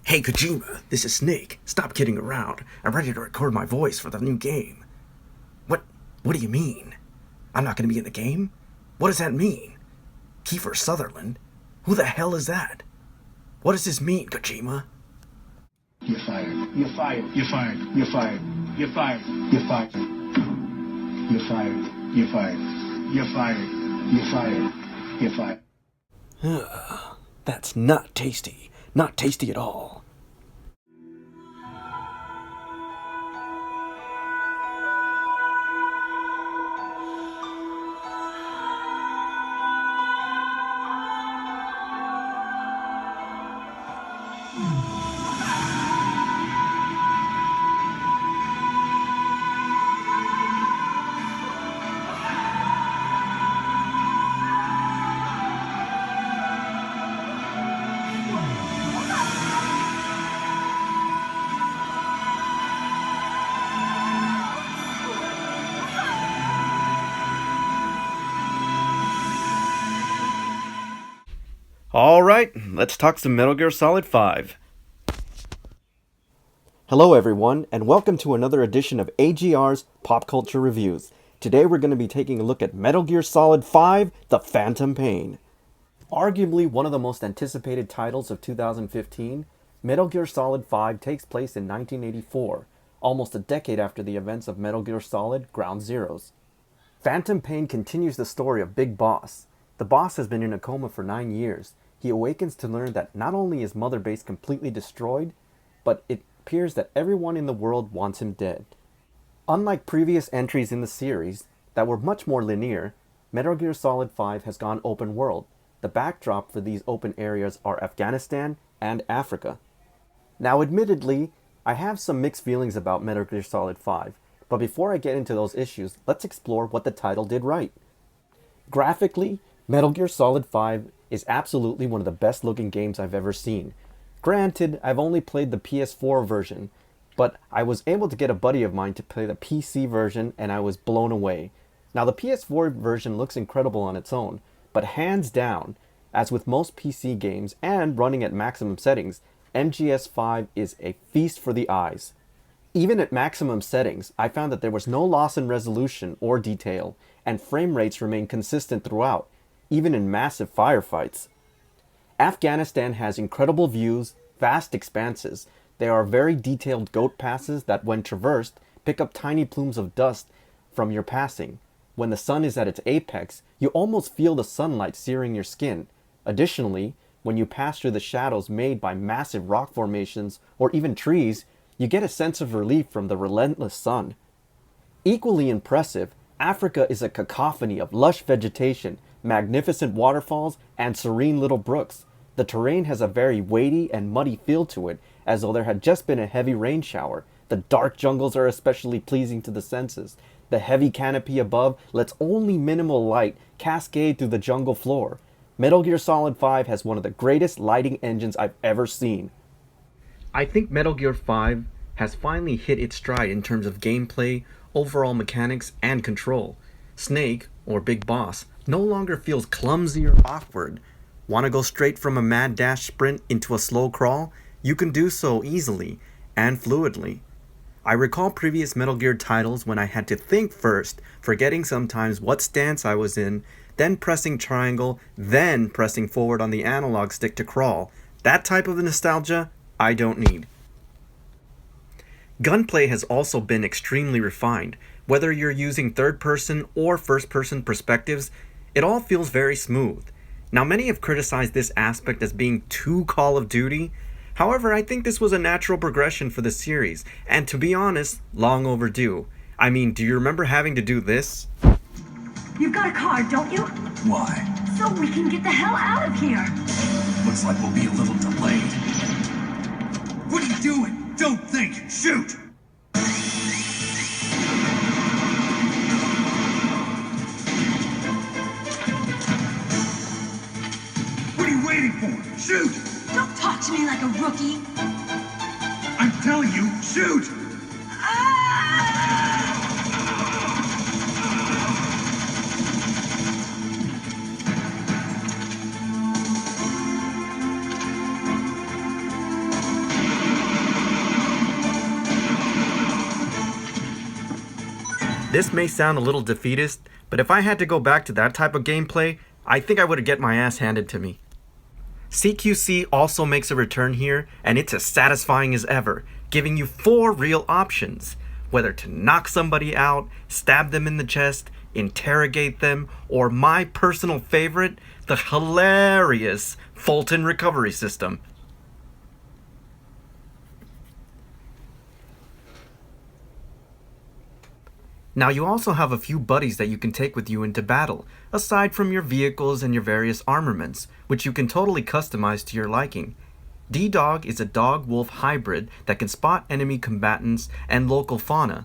Hey Kojima, this is Snake. Stop kidding around. I'm ready to record my voice for the new game. What do you mean? I'm not gonna be in the game? What does that mean? Kiefer Sutherland? Who the hell is that? What does this mean, Kojima? You're fired. You're fired. You're fired. You're fired. You're fired. You're fired. You're fired. You're fired. You're fired. You're fired. You're fired. That's not tasty. Not tasty at all. Alright, let's talk some Metal Gear Solid 5. Hello everyone, and welcome to another edition of AGR's Pop Culture Reviews. Today we're going to be taking a look at Metal Gear Solid 5, The Phantom Pain. Arguably one of the most anticipated titles of 2015, Metal Gear Solid 5 takes place in 1984, almost a decade after the events of Metal Gear Solid Ground Zeroes. Phantom Pain continues the story of Big Boss. The boss has been in a coma for 9 years. He awakens to learn that not only is Mother Base completely destroyed, but it appears that everyone in the world wants him dead. Unlike previous entries in the series that were much more linear, Metal Gear Solid 5 has gone open world. The backdrop for these open areas are Afghanistan and Africa. Now admittedly, I have some mixed feelings about Metal Gear Solid 5, but before I get into those issues, let's explore what the title did right. Graphically, Metal Gear Solid 5 is absolutely one of the best looking games I've ever seen. Granted, I've only played the PS4 version, but I was able to get a buddy of mine to play the PC version and I was blown away. Now the PS4 version looks incredible on its own, but hands down, as with most PC games and running at maximum settings, MGS5 is a feast for the eyes. Even at maximum settings, I found that there was no loss in resolution or detail, and frame rates remained consistent throughout, even in massive firefights. Afghanistan has incredible views, vast expanses. There are very detailed goat passes that, when traversed, pick up tiny plumes of dust from your passing. When the sun is at its apex, you almost feel the sunlight searing your skin. Additionally, when you pass through the shadows made by massive rock formations or even trees, you get a sense of relief from the relentless sun. Equally impressive, Africa is a cacophony of lush vegetation, magnificent waterfalls, and serene little brooks. The terrain has a very weighty and muddy feel to it, as though there had just been a heavy rain shower. The dark jungles are especially pleasing to the senses. The heavy canopy above lets only minimal light cascade through the jungle floor. Metal Gear Solid 5 has one of the greatest lighting engines I've ever seen. I think Metal Gear 5 has finally hit its stride in terms of gameplay, overall mechanics, and control. Snake, or Big Boss, no longer feels clumsy or awkward. Want to go straight from a mad dash sprint into a slow crawl? You can do so easily and fluidly. I recall previous Metal Gear titles when I had to think first, forgetting sometimes what stance I was in, then pressing triangle, then pressing forward on the analog stick to crawl. That type of nostalgia, I don't need. Gunplay has also been extremely refined. Whether you're using third-person or first-person perspectives, it all feels very smooth. Now, many have criticized this aspect as being too Call of Duty. However, I think this was a natural progression for the series, and to be honest, long overdue. I mean, do you remember having to do this? You've got a car, don't you? Why? So we can get the hell out of here. Looks like we'll be a little delayed. What are you doing? Don't think. Shoot! What are you waiting for? Shoot! Don't talk to me like a rookie. I'm telling you, shoot! This may sound a little defeatist, but if I had to go back to that type of gameplay, I think I would get my ass handed to me. CQC also makes a return here, and it's as satisfying as ever, giving you 4 real options: whether to knock somebody out, stab them in the chest, interrogate them, or my personal favorite, the hilarious Fulton recovery system. Now you also have a few buddies that you can take with you into battle, aside from your vehicles and your various armaments, which you can totally customize to your liking. D-Dog is a dog-wolf hybrid that can spot enemy combatants and local fauna.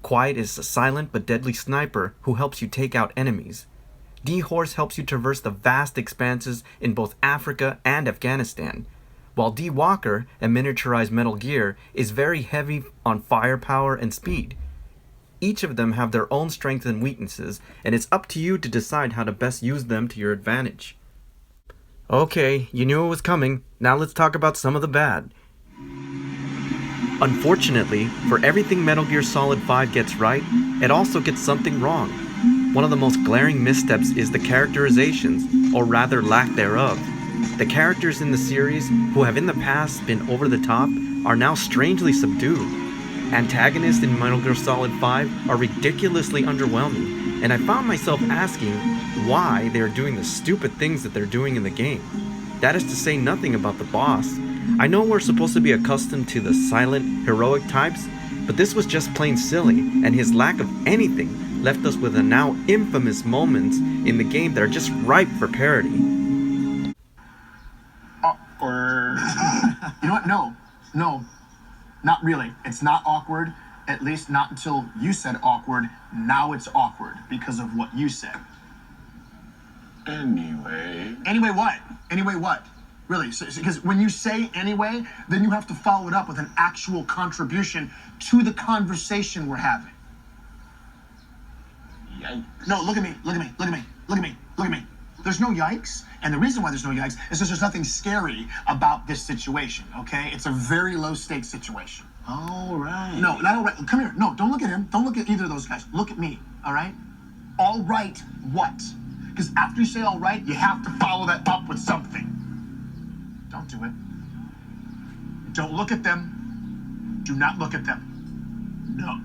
Quiet is a silent but deadly sniper who helps you take out enemies. D-Horse helps you traverse the vast expanses in both Africa and Afghanistan, while D-Walker, a miniaturized Metal Gear, is very heavy on firepower and speed. Each of them have their own strengths and weaknesses, and it's up to you to decide how to best use them to your advantage. Okay, you knew it was coming. Now let's talk about some of the bad. Unfortunately, for everything Metal Gear Solid 5 gets right, it also gets something wrong. One of the most glaring missteps is the characterizations, or rather lack thereof. The characters in the series, who have in the past been over the top, are now strangely subdued. Antagonists in Metal Gear Solid 5 are ridiculously underwhelming, and I found myself asking why they are doing the stupid things that they're doing in the game. That is to say nothing about the boss. I know we're supposed to be accustomed to the silent, heroic types, but this was just plain silly, and his lack of anything left us with the now infamous moments in the game that are just ripe for parody. Awkward. You know what? No. Not really. It's not awkward. At least not until you said awkward. Now it's awkward because of what you said. Anyway. Anyway what? Anyway what? Really? Because when you say anyway, then you have to follow it up with an actual contribution to the conversation we're having. Yikes. No, look at me. There's no yikes. And the reason why there's no yikes is because there's nothing scary about this situation, okay? It's a very low stakes situation. All right. No, not all right. Come here. No, don't look at him. Don't look at either of those guys. Look at me, all right? All right, what? Because after you say all right, you have to follow that up with something. Don't do it. Don't look at them. Do not look at them.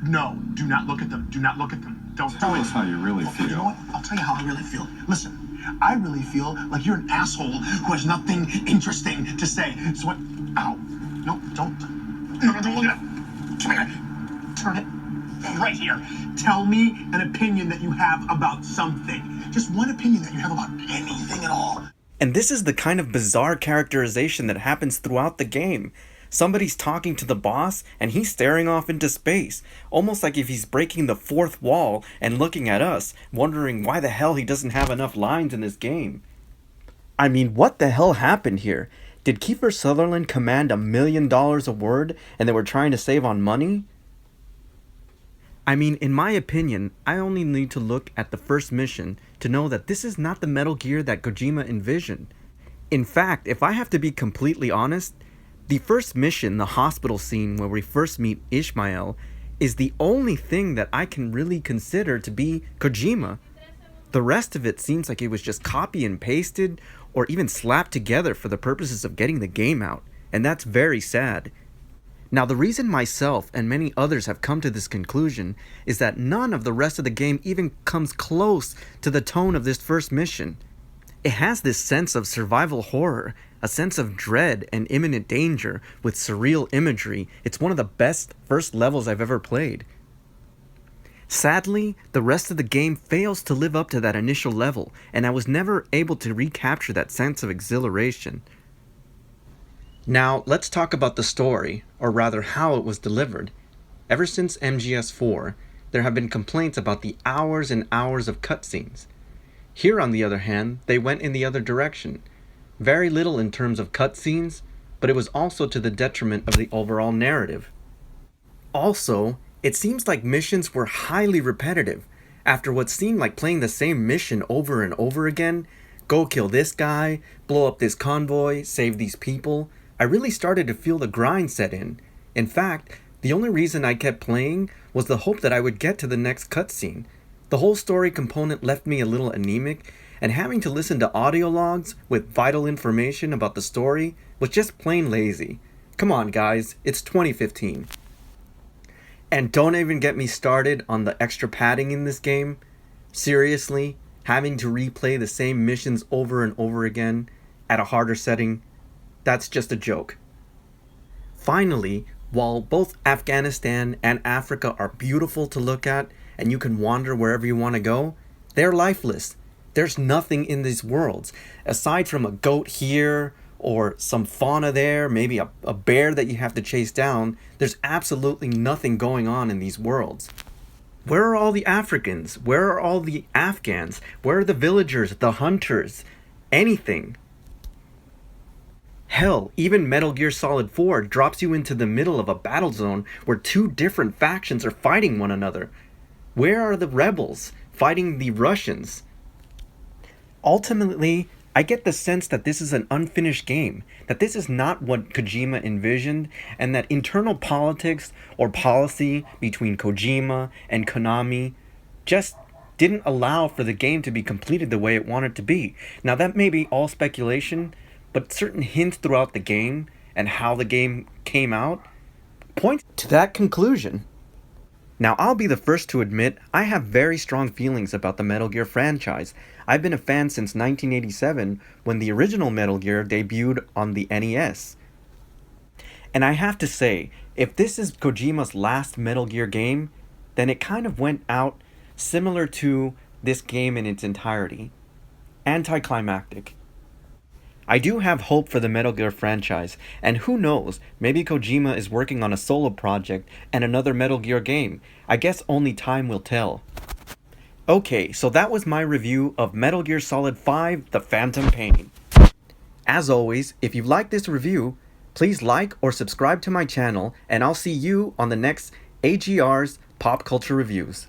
No, do not look at them. Do not look at them. Don't do it. Tell us how you really feel. You know what? I'll tell you how I really feel. Listen, I really feel like you're an asshole who has nothing interesting to say. So what? Ow. No, don't. No, don't look at it. Come here. Turn it right here. Tell me an opinion that you have about something. Just one opinion that you have about anything at all. And this is the kind of bizarre characterization that happens throughout the game. Somebody's talking to the boss, and he's staring off into space, almost like if he's breaking the fourth wall and looking at us, wondering why the hell he doesn't have enough lines in this game. I mean, what the hell happened here? Did Kiefer Sutherland command $1 million a word, and they were trying to save on money? I mean, in my opinion, I only need to look at the first mission to know that this is not the Metal Gear that Kojima envisioned. In fact, if I have to be completely honest, the first mission, the hospital scene where we first meet Ishmael, is the only thing that I can really consider to be Kojima. The rest of it seems like it was just copy and pasted or even slapped together for the purposes of getting the game out, and that's very sad. Now, the reason myself and many others have come to this conclusion is that none of the rest of the game even comes close to the tone of this first mission. It has this sense of survival horror, a sense of dread and imminent danger with surreal imagery. It's one of the best first levels I've ever played. Sadly, the rest of the game fails to live up to that initial level, and I was never able to recapture that sense of exhilaration. Now, let's talk about the story, or rather how it was delivered. Ever since MGS4, there have been complaints about the hours and hours of cutscenes. Here, on the other hand, they went in the other direction. Very little in terms of cutscenes, but it was also to the detriment of the overall narrative. Also, it seems like missions were highly repetitive. After what seemed like playing the same mission over and over again, go kill this guy, blow up this convoy, save these people, I really started to feel the grind set in. In fact, the only reason I kept playing was the hope that I would get to the next cutscene. The whole story component left me a little anemic, and having to listen to audio logs with vital information about the story was just plain lazy. Come on guys, it's 2015. And don't even get me started on the extra padding in this game. Seriously, having to replay the same missions over and over again at a harder setting, that's just a joke. Finally, while both Afghanistan and Africa are beautiful to look at and you can wander wherever you want to go, they're lifeless. There's nothing in these worlds. Aside from a goat here or some fauna there, maybe a bear that you have to chase down, there's absolutely nothing going on in these worlds. Where are all the Africans? Where are all the Afghans? Where are the villagers, the hunters? Anything. Hell, even Metal Gear Solid 4 drops you into the middle of a battle zone where two different factions are fighting one another. Where are the rebels fighting the Russians? Ultimately, I get the sense that this is an unfinished game, that this is not what Kojima envisioned, and that internal politics or policy between Kojima and Konami just didn't allow for the game to be completed the way it wanted to be. Now that may be all speculation, but certain hints throughout the game and how the game came out point to that conclusion. Now, I'll be the first to admit I have very strong feelings about the Metal Gear franchise. I've been a fan since 1987 when the original Metal Gear debuted on the NES. And I have to say, if this is Kojima's last Metal Gear game, then it kind of went out similar to this game in its entirety. Anticlimactic. I do have hope for the Metal Gear franchise, and who knows, maybe Kojima is working on a solo project and another Metal Gear game. I guess only time will tell. Okay, so that was my review of Metal Gear Solid 5: The Phantom Pain. As always, if you like this review, please like or subscribe to my channel, and I'll see you on the next AGR's Pop Culture Reviews.